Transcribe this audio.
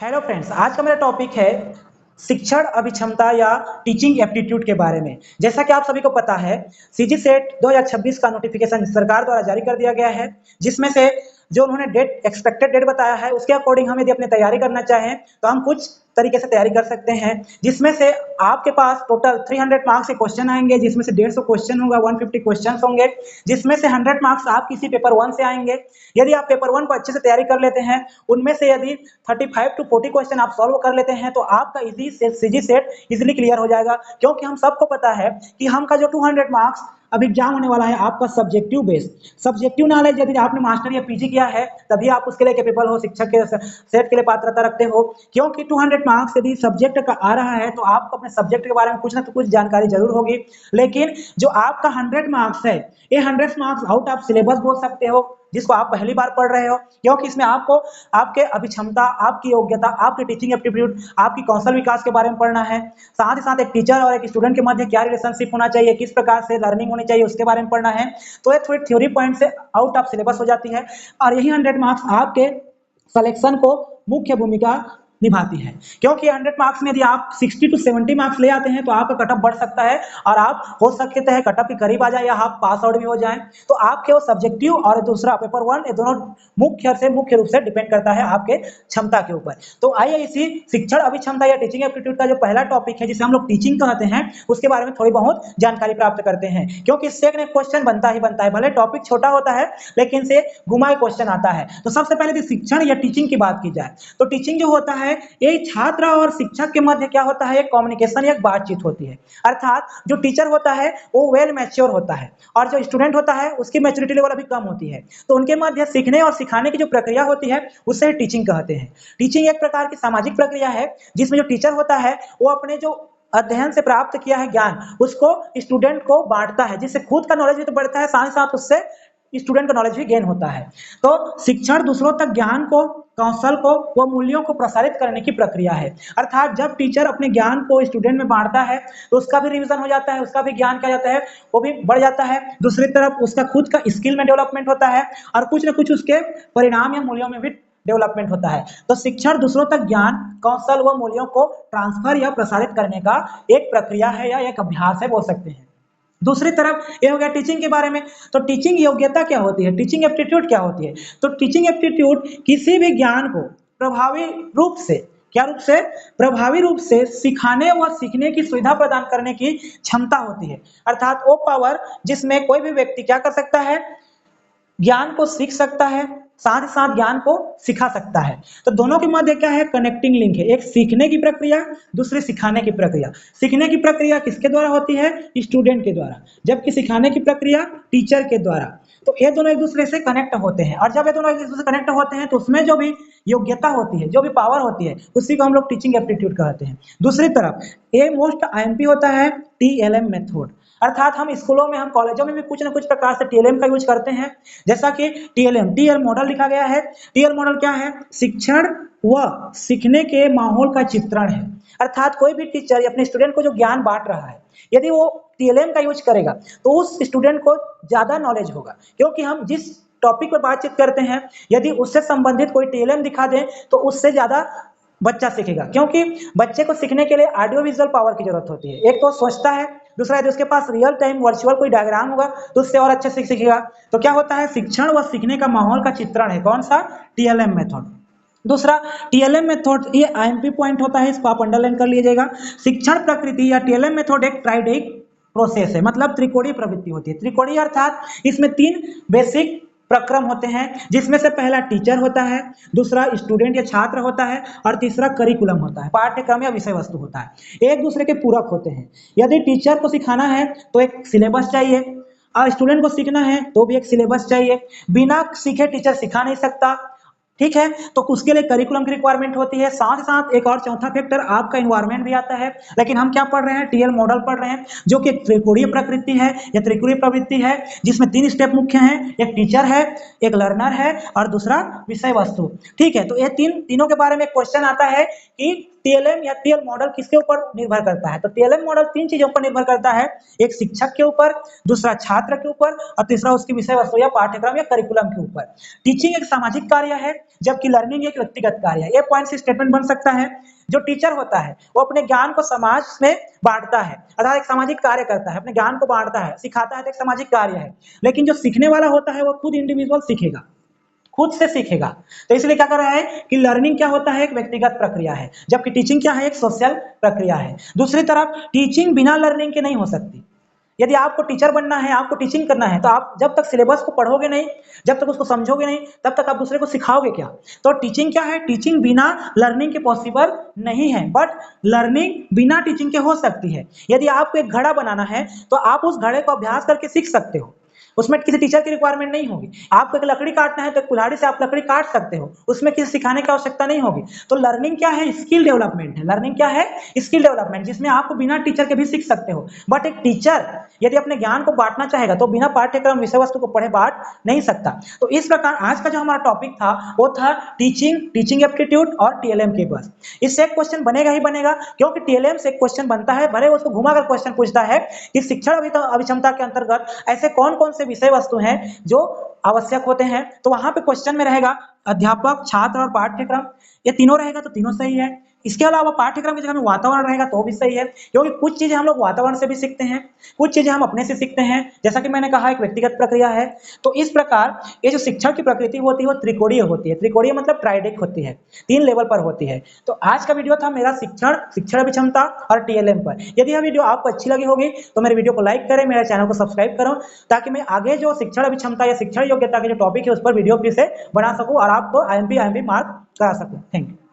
Hello friends, आज का मेरा टॉपिक है शिक्षण अभिक्षमता या टीचिंग एप्टीट्यूड के बारे में। जैसा कि आप सभी को पता है, सीजी सेट 2026 का नोटिफिकेशन सरकार द्वारा जारी कर दिया गया है, जिसमें से जो उन्होंने डेट एक्सपेक्टेड डेट बताया है उसके अकॉर्डिंग हम यदि अपनी तैयारी करना चाहें तो हम कुछ तरीके से तैयारी कर सकते हैं, जिसमें से आपके पास टोटल 300 मार्क्स के क्वेश्चन आएंगे, जिसमें से 150 क्वेश्चन होगा, 150 क्वेश्चन होंगे, जिसमें से 100 मार्क्स आप किसी पेपर वन से आएंगे। यदि आप पेपर वन को अच्छे से तैयारी कर लेते हैं, उनमें से यदि 35 टू 40 क्वेश्चन आप सॉल्व कर लेते हैं तो आपका easy CG set easily clear हो जाएगा। क्योंकि हम सबको पता है कि हम का जो 200 मार्क्स अभी एग्जाम होने वाला है आपका सब्जेक्टिव बेस्ड सब्जेक्टिव नॉलेज, यदि आपने मास्टर या पीजी किया है तभी आप उसके लिए कैपेबल हो, शिक्षक के सेट के लिए पात्रता रखते हो। क्योंकि 200 मार्क्स यदि सब्जेक्ट का आ रहा है तो आपको अपने सब्जेक्ट के बारे में कुछ ना कुछ जानकारी जरूर होगी। लेकिन जो आपका 100 मार्क्स है, ये 100 मार्क्स आउट ऑफ सिलेबस बोल सकते हो, जिसको आप पहली बार पढ़ रहे हो। क्योंकि इसमें आपको आपके अभिक्षमता, आपकी योग्यता, आपके टीचिंग एप्टीट्यूड, आपकी कौशल विकास के बारे में पढ़ना है। साथ ही साथ एक टीचर और एक स्टूडेंट के मध्य क्या रिलेशनशिप होना चाहिए, किस प्रकार से लर्निंग होनी चाहिए, उसके बारे में पढ़ना है। तो ये थोड़ी थ्योरी पॉइंट से आउट ऑफ सिलेबस हो जाती है और यही 100 मार्क्स आपके सिलेक्शन को मुख्य भूमिका निभाती है। क्योंकि 100 मार्क्स में यदि आप 60 टू 70 मार्क्स ले आते हैं तो आपका कटअप बढ़ सकता है और आप हो सकते हैं कटअप के करीब आ जाए या आप पास आउट भी हो जाएं। तो आपके वो सब्जेक्टिव और दूसरा पेपर वन, ये दोनों मुख्य रूप से डिपेंड करता है आपके क्षमता के ऊपर। तो आइए इसी शिक्षण अभिक्षमता या टीचिंग एप्टीट्यूड का जो पहला टॉपिक है, जिसे हम लोग टीचिंग कहते हैं, उसके बारे में थोड़ी बहुत जानकारी प्राप्त करते हैं। क्योंकि इससे एक क्वेश्चन बनता ही बनता है, भले टॉपिक छोटा होता है लेकिन से घुमाए क्वेश्चन आता है। तो सबसे पहले शिक्षण या टीचिंग की बात की जाए तो टीचिंग जो होता है ये छात्र और शिक्षक के मध्य क्या होता है, एक कम्युनिकेशन या बातचीत होती है। अर्थात जो टीचर होता है वो वेल मैच्योर होता है और जो स्टूडेंट होता है उसकी मैच्योरिटी लेवल अभी कम होती है। तो उनके मध्य सीखने और सिखाने की जो प्रक्रिया होती है उसे टीचिंग कहते हैं। टीचिंग एक प्रकार की सामाजिक प्रक्रिया है जिसमें जो टीचर होता है वो अपने जो अध्ययन से प्राप्त किया है ज्ञान उसको स्टूडेंट को बांटता है, जिससे खुद का नॉलेज भी तो बढ़ता है, साथ ही साथ उससे स्टूडेंट का नॉलेज भी गेन होता है। तो शिक्षण दूसरों तक ज्ञान को, कौशल को व मूल्यों को प्रसारित करने की प्रक्रिया है। अर्थात जब टीचर अपने ज्ञान को स्टूडेंट में बांटता है तो उसका भी रिवीजन हो जाता है, उसका भी ज्ञान क्या जाता है वो भी बढ़ जाता है। दूसरी तरफ उसका खुद का स्किल में डेवलपमेंट होता है और कुछ ना कुछ उसके परिणाम या मूल्यों में भी डेवलपमेंट होता है। तो शिक्षण दूसरों तक ज्ञान, कौशल व मूल्यों को ट्रांसफर या प्रसारित करने का एक प्रक्रिया है या एक अभ्यास है बोल सकते हैं। दूसरी तरफ ये हो गया टीचिंग के बारे में। तो टीचिंग योग्यता क्या होती है, टीचिंग एप्टीट्यूड क्या होती है? तो टीचिंग एप्टीट्यूड किसी भी ज्ञान को प्रभावी रूप से, क्या रूप से, प्रभावी रूप से सिखाने व सीखने की सुविधा प्रदान करने की क्षमता होती है। अर्थात वो पावर जिसमें कोई भी व्यक्ति क्या कर सकता है, ज्ञान को सीख सकता है, साथ ही साथ ज्ञान को सिखा सकता है। तो दोनों के मध्य क्या है, कनेक्टिंग लिंक है। एक सीखने की प्रक्रिया, दूसरी सिखाने की प्रक्रिया। सीखने की प्रक्रिया किसके द्वारा होती है, स्टूडेंट के द्वारा, जबकि सिखाने की प्रक्रिया टीचर के द्वारा। तो ये दोनों एक दूसरे से कनेक्ट होते हैं और जब ये दोनों एक दूसरे से कनेक्ट होते हैं तो उसमें जो भी योग्यता होती है, जो भी पावर होती है, उसी को हम लोग टीचिंग एप्टीट्यूड कहते हैं। दूसरी तरफ ये मोस्ट आईएमपी होता है टीएलएम मेथड। अर्थात हम स्कूलों में, हम कॉलेजों में भी कुछ ना कुछ प्रकार से टीएलएम का यूज करते हैं। जैसा कि टीएलएम, टीएल मॉडल लिखा गया है। टीएल मॉडल क्या है, शिक्षण व सीखने के माहौल का चित्रण है। अर्थात कोई भी टीचर अपने स्टूडेंट को जो ज्ञान बांट रहा है, यदि वो टीएलएम का यूज करेगा तो उस स्टूडेंट को ज्यादा नॉलेज होगा। क्योंकि हम जिस टॉपिक पर बातचीत करते हैं यदि उससे संबंधित कोई टीएलएम दिखा दें तो उससे ज्यादा बच्चा सीखेगा। क्योंकि बच्चे को सीखने के लिए ऑडियो विजुअल पावर की जरूरत होती है। एक तो सोचता है, दूसरा यदि उसके पास रियल टाइम वर्चुअल कोई डायग्राम होगा तो उससे और अच्छे से सीखेगा। तो क्या होता है, शिक्षण व सीखने का माहौल का चित्रण है कौन सा, टीएलएम मेथड। दूसरा टीएलएम मेथड, ये आईएमपी पॉइंट होता है, इसको आप अंडरलाइन कर लीजिएगा। शिक्षण प्रकृति या टीएलएम मेथड एक ट्राइडेक प्रोसेस है, मतलब त्रिकोणीय प्रवृत्ति होती है। त्रिकोणीय अर्थात इसमें 3 बेसिक प्रक्रम होते हैं, जिसमें से पहला टीचर होता है, दूसरा स्टूडेंट या छात्र होता है और तीसरा करिकुलम होता है, पाठ्यक्रम या विषय वस्तु होता है। एक दूसरे के पूरक होते हैं। यदि टीचर को सिखाना है तो एक सिलेबस चाहिए और स्टूडेंट को सीखना है तो भी एक सिलेबस चाहिए। बिना सीखे टीचर सिखा नहीं सकता, ठीक है। तो उसके लिए करिकुलम की रिक्वायरमेंट होती है। साथ ही साथ एक और चौथा फैक्टर आपका एनवायरनमेंट भी आता है। लेकिन हम क्या पढ़ रहे हैं, टीएल मॉडल पढ़ रहे हैं, जो कि त्रिकोणीय प्रकृति है या त्रिकोणीय प्रवृत्ति है, जिसमें 3 स्टेप मुख्य हैं, एक टीचर है, एक लर्नर है और दूसरा विषय वस्तु, ठीक है। तो ये तीनों के बारे में क्वेश्चन आता है कि टीएलएम या टीएल मॉडल किसके ऊपर निर्भर करता है। तो टीएलएम मॉडल 3 चीजों पर निर्भर करता है, एक शिक्षक के ऊपर, दूसरा छात्र के ऊपर और तीसरा उसकी विषय वस्तु या पाठ्यक्रम या करिकुलम के ऊपर। टीचिंग एक सामाजिक कार्य है जबकि लर्निंग एक व्यक्तिगत कार्य है। ये पॉइंट से स्टेटमेंट बन सकता है। जो टीचर होता है वो अपने ज्ञान को समाज में बांटता है, अर्थात एक सामाजिक कार्य करता है, अपने ज्ञान को बांटता है, सिखाता है, तो एक सामाजिक कार्य है। लेकिन जो सीखने वाला होता है वो खुद इंडिविजुअल सीखेगा, खुद से सीखेगा। तो इसलिए क्या कर रहा है कि लर्निंग क्या होता है, एक व्यक्तिगत प्रक्रिया है, जबकि टीचिंग क्या है, एक सोशल प्रक्रिया है। दूसरी तरफ टीचिंग बिना लर्निंग के नहीं हो सकती। यदि आपको टीचर बनना है, आपको टीचिंग करना है, तो आप जब तक सिलेबस को पढ़ोगे नहीं, जब तक उसको समझोगे नहीं, तब तक आप दूसरे को सिखाओगे क्या? तो टीचिंग क्या है, टीचिंग बिना लर्निंग के पॉसिबल नहीं है, बट लर्निंग बिना टीचिंग के हो सकती है। यदि आपको एक घड़ा बनाना है तो आप उस घड़े को अभ्यास करके सीख सकते हो, उसमें किसी टीचर की रिक्वायरमेंट नहीं होगी। आपको एक लकड़ी काटना है तो एक कुल्हाड़ी से आप लकड़ी काट सकते हो, उसमें किसी सिखाने की आवश्यकता नहीं होगी। तो लर्निंग क्या है, स्किल डेवलपमेंट है। लर्निंग क्या है, स्किल डेवलपमेंट, जिसमें आप बिना टीचर के भी सीख सकते हो। बट एक टीचर यदि अपने ज्ञान को बांटना चाहेगा तो बिना पाठ्यक्रम विषय वस्तु को पढ़े बांट नहीं सकता। तो इस प्रकार आज का जो हमारा टॉपिक था वो था टीचिंग एप्टीट्यूड और टीएलएम के बस। इससे एक क्वेश्चन बनेगा ही बनेगा, क्योंकि टीएलएम से एक क्वेश्चन बनता है, भले उसको घुमाकर क्वेश्चन पूछता है कि शिक्षण अभिक्षमता के अंतर्गत ऐसे कौन कौन से विषय वस्तु हैं जो आवश्यक होते हैं। तो वहां पे क्वेश्चन में रहेगा अध्यापक, छात्र और पाठ्यक्रम, ये तीनों रहेगा तो तीनों सही है। इसके अलावा पाठ्यक्रम की जगह में वातावरण रहेगा तो भी सही है, क्योंकि कुछ चीजें हम लोग वातावरण से भी सीखते हैं, कुछ चीजें हम अपने से सीखते हैं, जैसा कि मैंने कहा एक व्यक्तिगत प्रक्रिया है। तो इस प्रकार ये जो शिक्षण की प्रकृति होती है वो त्रिकोणीय होती है। त्रिकोणीय मतलब ट्राइडेक होती है, 3 लेवल पर होती है। तो आज का वीडियो था मेरा शिक्षण अभिक्षमता और टीएलएम पर। यदि यह वीडियो आपको अच्छी लगी होगी तो मेरे वीडियो को लाइक करें, मेरे चैनल को सब्सक्राइब करो, ताकि मैं आगे जो शिक्षण अभिक्षमता या शिक्षण योग्यता के जो टॉपिक है उस पर वीडियो फिर से बना सकूं और आपको आईएमपी मार्क करा सकूं। Thank you.